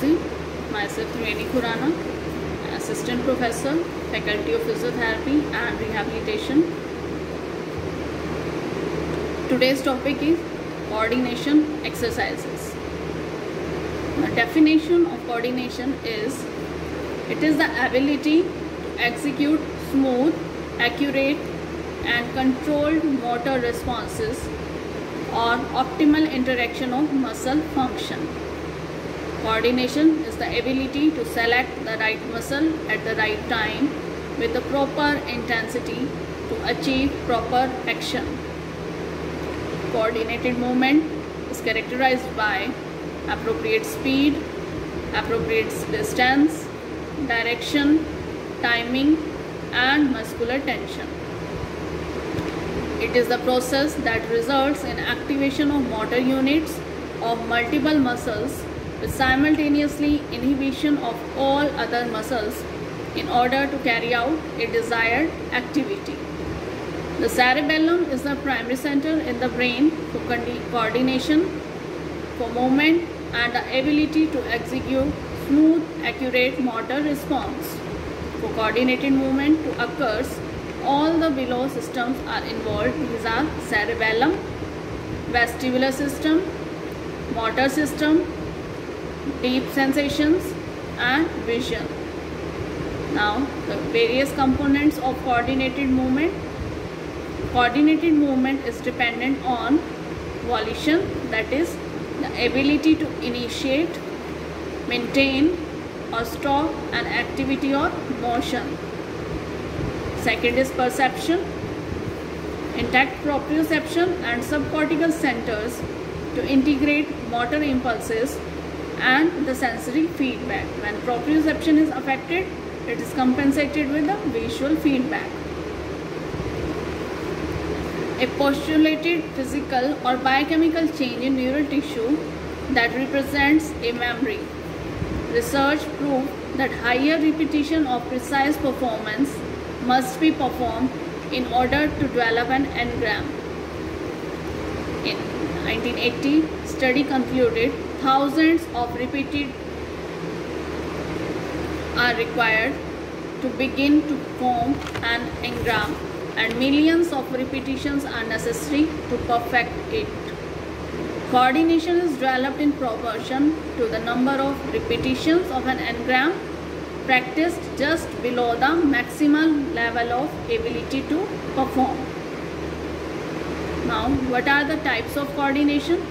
Namaste. Myself Triveni Khurana, Assistant Professor, Faculty of Physiotherapy and Rehabilitation. Today's topic is coordination exercises. The definition of coordination is: it is the ability to execute smooth, accurate and controlled motor responses or optimal interaction of muscle function. Coordination is the ability to select the right muscle at the right time with the proper intensity to achieve proper action. Coordinated movement is characterized by appropriate speed, appropriate distance, direction, timing and muscular tension. It is the process that results in activation of motor units of multiple muscles with simultaneously inhibition of all other muscles in order to carry out a desired activity. The cerebellum is the primary center in the brain for coordination, for movement and the ability to execute smooth, accurate motor response. For coordinated movement to occur, all the below systems are involved. These are cerebellum, vestibular system, motor system, deep sensations and vision. Now the various components of coordinated movement. Coordinated movement is dependent on volition, that is the ability to initiate, maintain or stop an activity or motion. Second is perception. Intact proprioception and subcortical centers to integrate motor impulses and the sensory feedback. When proprioception is affected, it is compensated with the visual feedback. A postulated physical or biochemical change in neural tissue that represents a memory. Research proved that higher repetition of precise performance must be performed in order to develop an engram. In 1980, study concluded thousands of repeated are required to begin to form an engram and millions of repetitions are necessary to perfect it. Coordination is developed in proportion to the number of repetitions of an engram practiced just below the maximal level of ability to perform. Now, what are the types of coordination?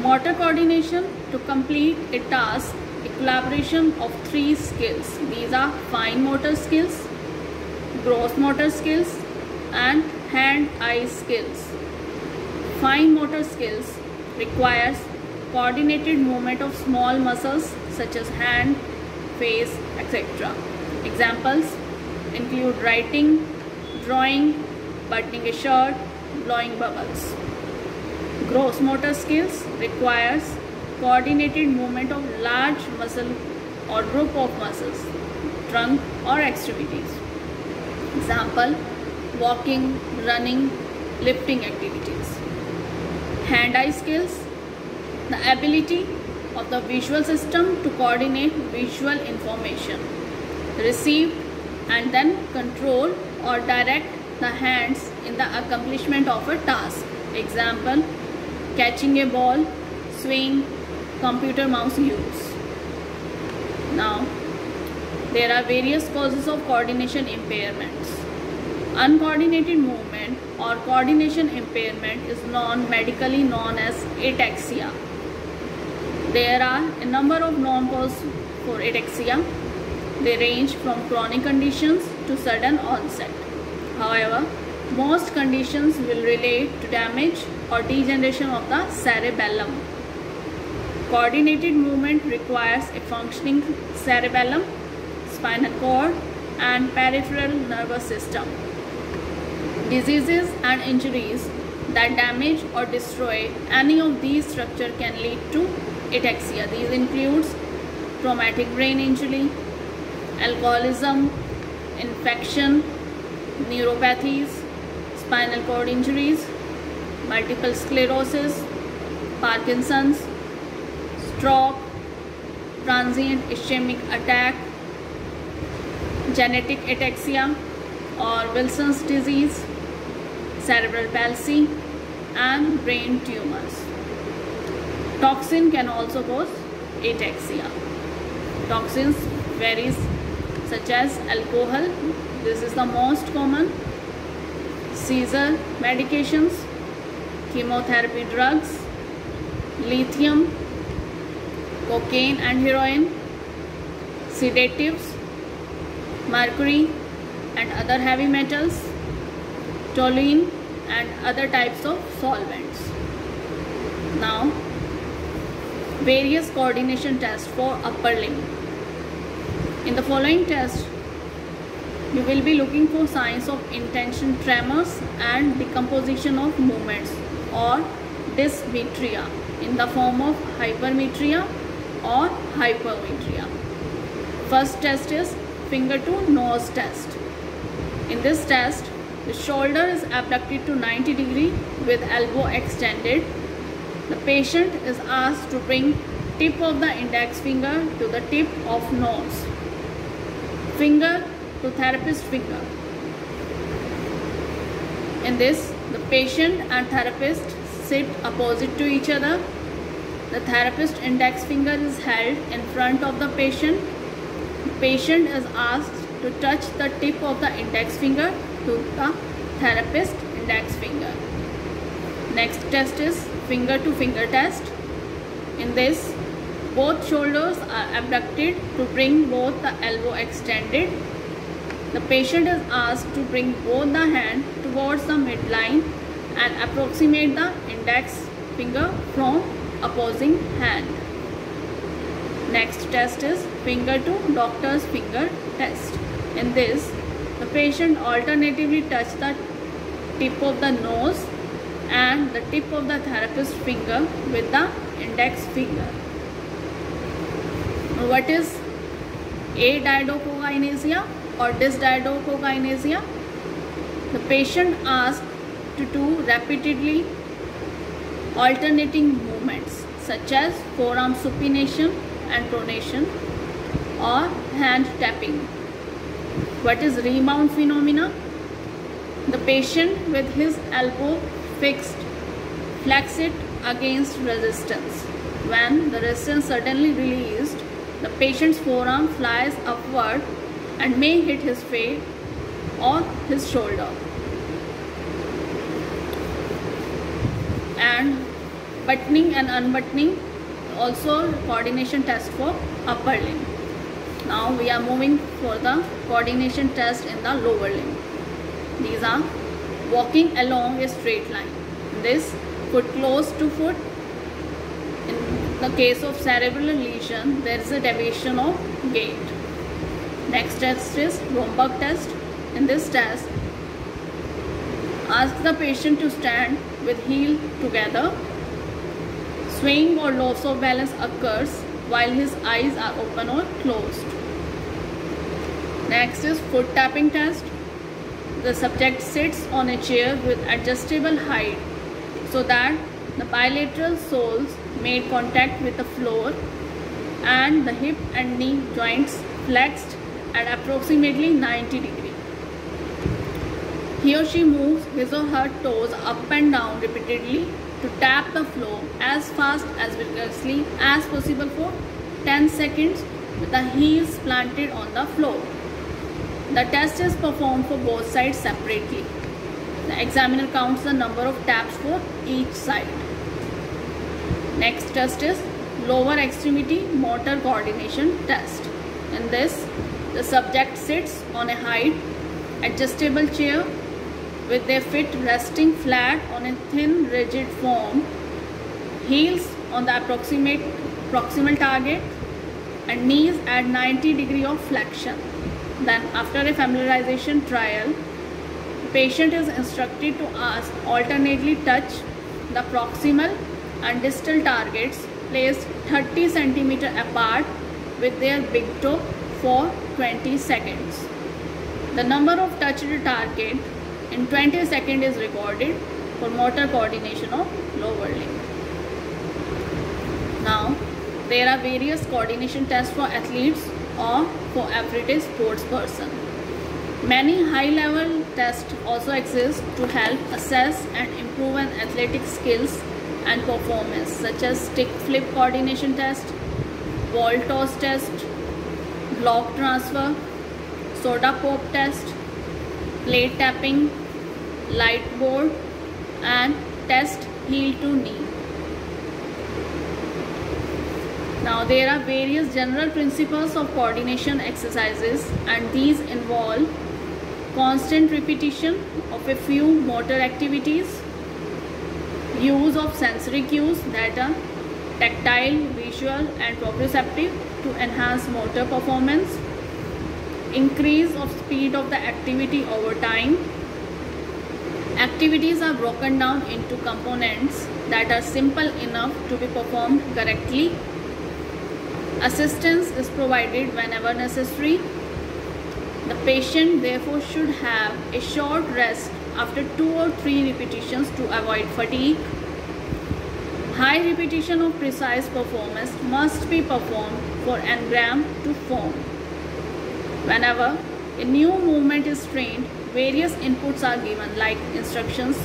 Motor coordination: to complete a task, a collaboration of three skills. These are fine motor skills, gross motor skills and hand-eye skills. Fine motor skills requires coordinated movement of small muscles such as hand, face, etc. Examples include writing, drawing, buttoning a shirt, blowing bubbles. Gross motor skills requires coordinated movement of large muscle or group of muscles, trunk or extremities. Example: walking, running, lifting activities. Hand-eye skills: the ability of the visual system to coordinate visual information received and then control or direct the hands in the accomplishment of a task. Example: catching a ball, swing, computer mouse use. Now, there are various causes of coordination impairments. Uncoordinated movement or coordination impairment is medically known as ataxia. There are a number of known causes for ataxia. They range from chronic conditions to sudden onset. However, most conditions will relate to damage or degeneration of the cerebellum. Coordinated movement requires a functioning cerebellum, spinal cord and peripheral nervous system. Diseases and injuries that damage or destroy any of these structures can lead to ataxia. These include traumatic brain injury, alcoholism, infection, neuropathies, spinal cord injuries, multiple sclerosis, Parkinson's, stroke, transient ischemic attack, genetic ataxia or Wilson's disease, cerebral palsy, and brain tumors. Toxin can also cause ataxia. Toxins varies, such as alcohol, this is the most common, seizure medications, chemotherapy drugs, lithium, cocaine and heroin, sedatives, mercury and other heavy metals, toluene and other types of solvents. Now, various coordination tests for upper limb. In the following test, you will be looking for signs of intention tremors and decomposition of movements or dysmetria in the form of hypermetria or hypermetria. First test is finger to nose test. In this test, the shoulder is abducted to 90 degrees with elbow extended. The patient is asked to bring tip of the index finger to the tip of nose. Finger to therapist finger. In this, the patient and therapist sit opposite to each other. The therapist index finger is held in front of the patient. The patient is asked to touch the tip of the index finger to the therapist index finger. Next test is finger to finger test. In this, both shoulders are abducted to bring both the elbow extended. The patient is asked to bring both the hand towards the midline and approximate the index finger from opposing hand. Next test is finger to doctor's finger test. In this, the patient alternatively touch the tip of the nose and the tip of the therapist finger with the index finger. What is adiadochokinesia or dysdiadochokinesia? The patient asked to do repeatedly alternating movements such as forearm supination and pronation or hand tapping. What is rebound phenomena? The patient with his elbow fixed flex it against resistance. When the resistance suddenly released, the patient's forearm flies upward and may hit his face or his shoulder. And buttoning and unbuttoning, also coordination test for upper limb. Now we are moving for the coordination test in the lower limb. These are walking along a straight line. This, foot close to foot. In the case of cerebral lesion, there is a deviation of gait. Next test is Romberg test. In this test, ask the patient to stand with heel together. Swaying or loss of balance occurs while his eyes are open or closed. Next is foot tapping test. The subject sits on a chair with adjustable height so that the bilateral soles made contact with the floor and the hip and knee joints flexed at approximately 90 degrees. He or she moves his or her toes up and down repeatedly to tap the floor as fast as vigorously as possible for 10 seconds with the heels planted on the floor. The test is performed for both sides separately. The examiner counts the number of taps for each side. Next test is lower extremity motor coordination test. In this, the subject sits on a high adjustable chair with their feet resting flat on a thin rigid form, heels on the proximal target and knees at 90 degrees of flexion. Then after a familiarization trial, the patient is instructed to ask alternately touch the proximal and distal targets placed 30 cm apart with their big toe for 20 seconds. The number of touched target in 20 seconds is recorded for motor coordination of lower limb. Now, There are various coordination tests for athletes or for everyday sports person. Many high-level tests also exist to help assess and improve an athletic skills and performance, such as stick flip coordination test, ball toss test, block transfer, soda pop test, plate tapping, light board, and test heel to knee. Now there are various general principles of coordination exercises, and these involve constant repetition of a few motor activities, use of sensory cues that are tactile, visual and proprioceptive to enhance motor performance, increase of speed of the activity over time. Activities are broken down into components that are simple enough to be performed correctly. Assistance is provided whenever necessary. The patient therefore should have a short rest after 2 or 3 repetitions to avoid fatigue. High repetition of precise performance must be performed for engram to form. Whenever a new movement is trained, various inputs are given like instructions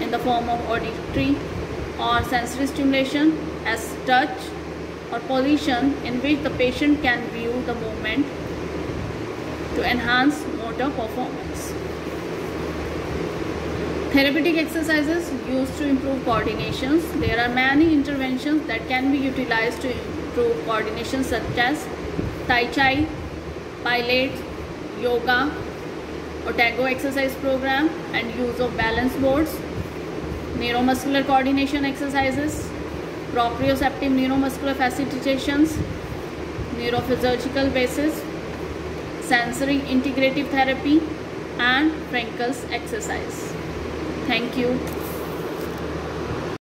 in the form of auditory or sensory stimulation as touch or position in which the patient can view the movement to enhance motor performance. Therapeutic exercises used to improve coordinations. There are many interventions that can be utilized to improve coordination, such as Tai Chi, Pilates, yoga, Otago exercise program and use of balance boards, neuromuscular coordination exercises, proprioceptive neuromuscular facilitations, neurophysiological basis, sensory integrative therapy and Frankel's exercise. Thank you.